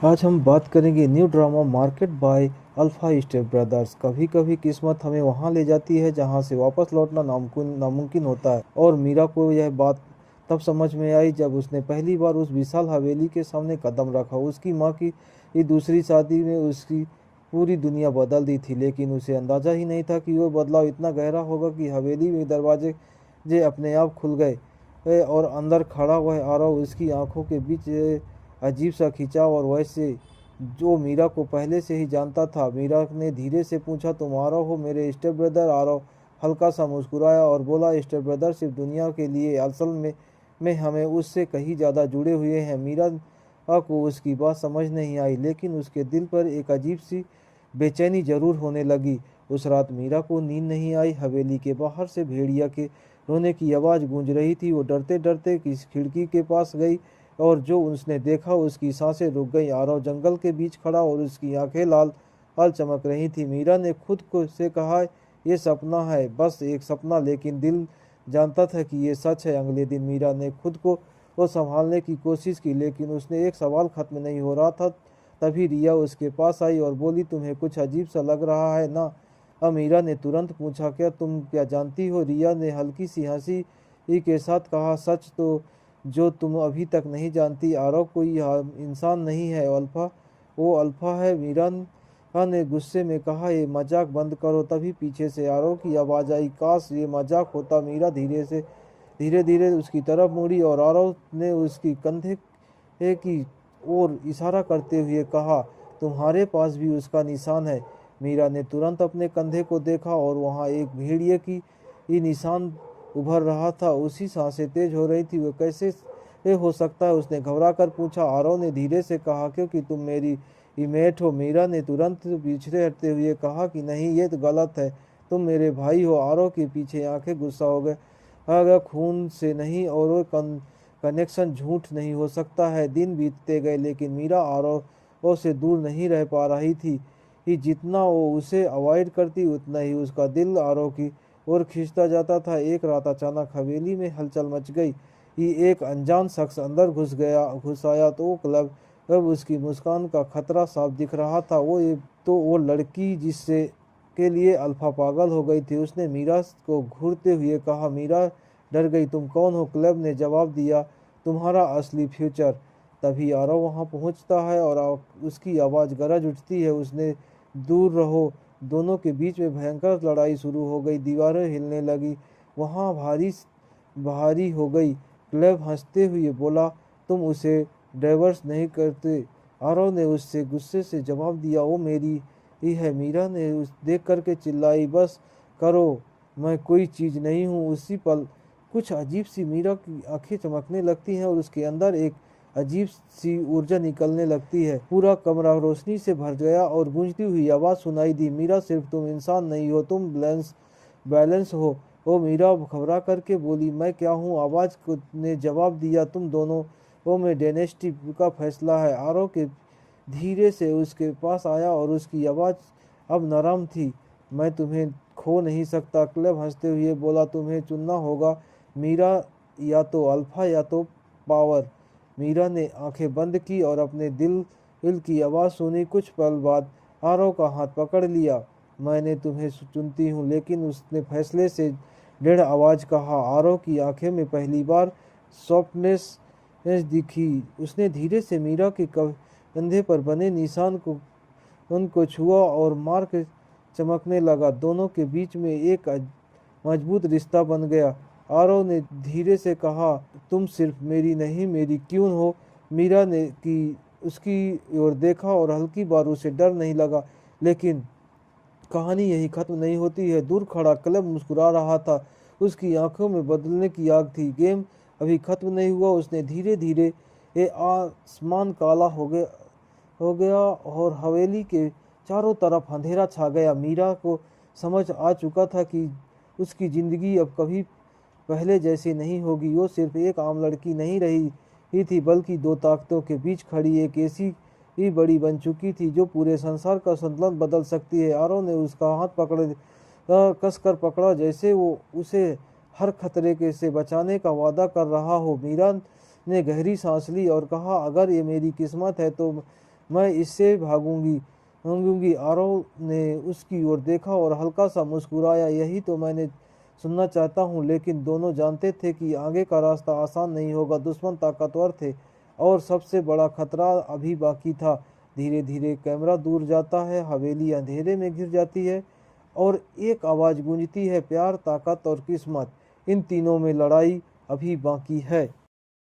आज हम बात करेंगे new drama market by alpha step brothers. कभी कभी किस्मत हमें वहां ले जाती है जहां से वापस लौटना नामुमकिन नामुमकिन होता है। और मीरा को यह बात तब समझ में आई जब उसने पहली बार उस विशाल हवेली के सामने कदम रखा। उसकी माँ की ये दूसरी शादी में उसकी पूरी दुनिया बदल दी थी, लेकिन उसे अंदाजा ही नहीं था कि वो बदलाव इतना गहरा होगा कि हवेली में दरवाजे जे अपने आप खुल गए। और अंदर खड़ा वह आरव, उसकी आंखों के बीच अजीब सा खिंचाव, और वैसे जो मीरा को पहले से ही जानता था। मीरा ने धीरे से पूछा, तुम आरव हो? मेरे स्टेप ब्रदर? आरव हल्का सा मुस्कुराया और बोला, स्टेप ब्रदर सिर्फ दुनिया के लिए, असल में हमें उससे कहीं ज़्यादा जुड़े हुए हैं। मीरा को उसकी बात समझ नहीं आई, लेकिन उसके दिल पर एक अजीब सी बेचैनी जरूर होने लगी। उस रात मीरा को नींद नहीं आई। हवेली के बाहर से भेड़िया के रोने की आवाज़ गूंज रही थी। वो डरते डरते किस खिड़की के पास गई, और जो उसने देखा उसकी सांसें रुक गईं। आरव जंगल के बीच खड़ा और उसकी आंखें लाल लाल चमक रही थी। मीरा ने खुद को से कहा, यह सपना है, बस एक सपना, लेकिन दिल जानता था कि ये सच है। अगले दिन मीरा ने खुद को वो संभालने की कोशिश की, लेकिन उसने एक सवाल खत्म नहीं हो रहा था। तभी रिया उसके पास आई और बोली, तुम्हें कुछ अजीब सा लग रहा है ना? मीरा ने तुरंत पूछा, क्या तुम क्या जानती हो? रिया ने हल्की सी हंसी के साथ कहा, सच तो जो तुम अभी तक नहीं जानती। आरव कोई इंसान नहीं है अल्फा, वो अल्फा है। मीरा ने गुस्से में कहा, ये मजाक बंद करो। तभी पीछे से आरव की आवाज़ आई, काश ये मजाक होता। मीरा धीरे धीरे उसकी तरफ मुड़ी और आरव ने उसकी कंधे की ओर इशारा करते हुए कहा, तुम्हारे पास भी उसका निशान है। मीरा ने तुरंत अपने कंधे को देखा और वहां एक भेड़िए की ये निशान उभर रहा था। उसी सांसें तेज हो रही थी। वो कैसे ये हो सकता है? उसने घबरा कर पूछा। आरव ने धीरे से कहा, क्योंकि तुम मेरी इमेट हो। मीरा ने तुरंत पीछे हटते हुए कहा कि नहीं, ये तो गलत है, तुम मेरे भाई हो। आरव के पीछे आंखें गुस्सा हो गए, अगर खून से नहीं, और वो कनेक्शन झूठ नहीं हो सकता है। दिन बीतते गए, लेकिन मीरा आरव से दूर नहीं रह पा रही थी। जितना वो उसे अवॉइड करती, उतना ही उसका दिल आरव की और खींचता जाता था। एक रात अचानक हवेली में हलचल मच गई। एक अनजान शख्स अंदर घुस आया तो क्लब अब उसकी मुस्कान का खतरा साफ दिख रहा था। वो लड़की जिससे के लिए अल्फा पागल हो गई थी। उसने मीरा को घूरते हुए कहा, मीरा डर गई। तुम कौन हो? क्लब ने जवाब दिया, तुम्हारा असली फ्यूचर। तभी आरव वहां पहुंचता है और उसकी आवाज़ गरज उठती है, उसने दूर रहो। दोनों के बीच में भयंकर लड़ाई शुरू हो गई। दीवारें हिलने लगी, वहां भारी हो गई। क्लेव हंसते हुए बोला, तुम उसे डाइवर्स नहीं करते? आरव ने उससे गुस्से से जवाब दिया, वो मेरी ही है। मीरा ने उस देख करके चिल्लाई, बस करो, मैं कोई चीज़ नहीं हूँ। उसी पल कुछ अजीब सी मीरा की आंखें चमकने लगती हैं और उसके अंदर एक अजीब सी ऊर्जा निकलने लगती है। पूरा कमरा रोशनी से भर गया और गूंजती हुई आवाज़ सुनाई दी, मीरा सिर्फ तुम इंसान नहीं हो, तुम बैलेंस हो। वो मीरा घबरा करके बोली, मैं क्या हूँ? आवाज़ ने जवाब दिया, तुम दोनों वो में डेनेस्टी का फैसला है। आरव के धीरे से उसके पास आया और उसकी आवाज़ अब नरम थी, मैं तुम्हें खो नहीं सकता। क्लब हंसते हुए बोला, तुम्हें चुनना होगा मीरा, या तो अल्फा या तो पावर। मीरा ने आंखें बंद की और अपने दिल की आवाज़ सुनी। कुछ पल बाद आरव का हाथ पकड़ लिया, मैंने तुम्हें चुनती हूँ। लेकिन उसने फैसले से दृढ़ आवाज़ कहा। आरव की आंखें में पहली बार सॉफ्टनेस दिखी। उसने धीरे से मीरा के कंधे पर बने निशान को उनको छुआ और मार्क चमकने लगा। दोनों के बीच में एक मजबूत रिश्ता बन गया। आरव ने धीरे से कहा, तुम सिर्फ मेरी नहीं, मेरी क्यों हो। मीरा ने की उसकी ओर देखा और हल्की बार उसे डर नहीं लगा, लेकिन कहानी यही खत्म नहीं होती है। दूर खड़ा क्लब मुस्कुरा रहा था, उसकी आंखों में बदलने की आग थी। गेम अभी खत्म नहीं हुआ। उसने धीरे धीरे ये आसमान काला हो गया और हवेली के चारों तरफ अंधेरा छा गया। मीरा को समझ आ चुका था कि उसकी जिंदगी अब कभी पहले जैसी नहीं होगी। वो सिर्फ एक आम लड़की नहीं रही ही थी, बल्कि दो ताकतों के बीच खड़ी एक ऐसी ही बड़ी बन चुकी थी जो पूरे संसार का संतुलन बदल सकती है। आरव ने उसका हाथ कस कर पकड़ा, जैसे वो उसे हर खतरे के से बचाने का वादा कर रहा हो। मीरा ने गहरी सांस ली और कहा, अगर ये मेरी किस्मत है तो मैं इससे भागूंगी। आरव ने उसकी ओर देखा और हल्का सा मुस्कुराया। यही तो मैंने सुनना चाहता हूँ। लेकिन दोनों जानते थे कि आगे का रास्ता आसान नहीं होगा। दुश्मन ताकतवर थे और सबसे बड़ा खतरा अभी बाकी था। धीरे धीरे कैमरा दूर जाता है, हवेली अंधेरे में घिर जाती है और एक आवाज गूंजती है, प्यार, ताकत और किस्मत, इन तीनों में लड़ाई अभी बाकी है।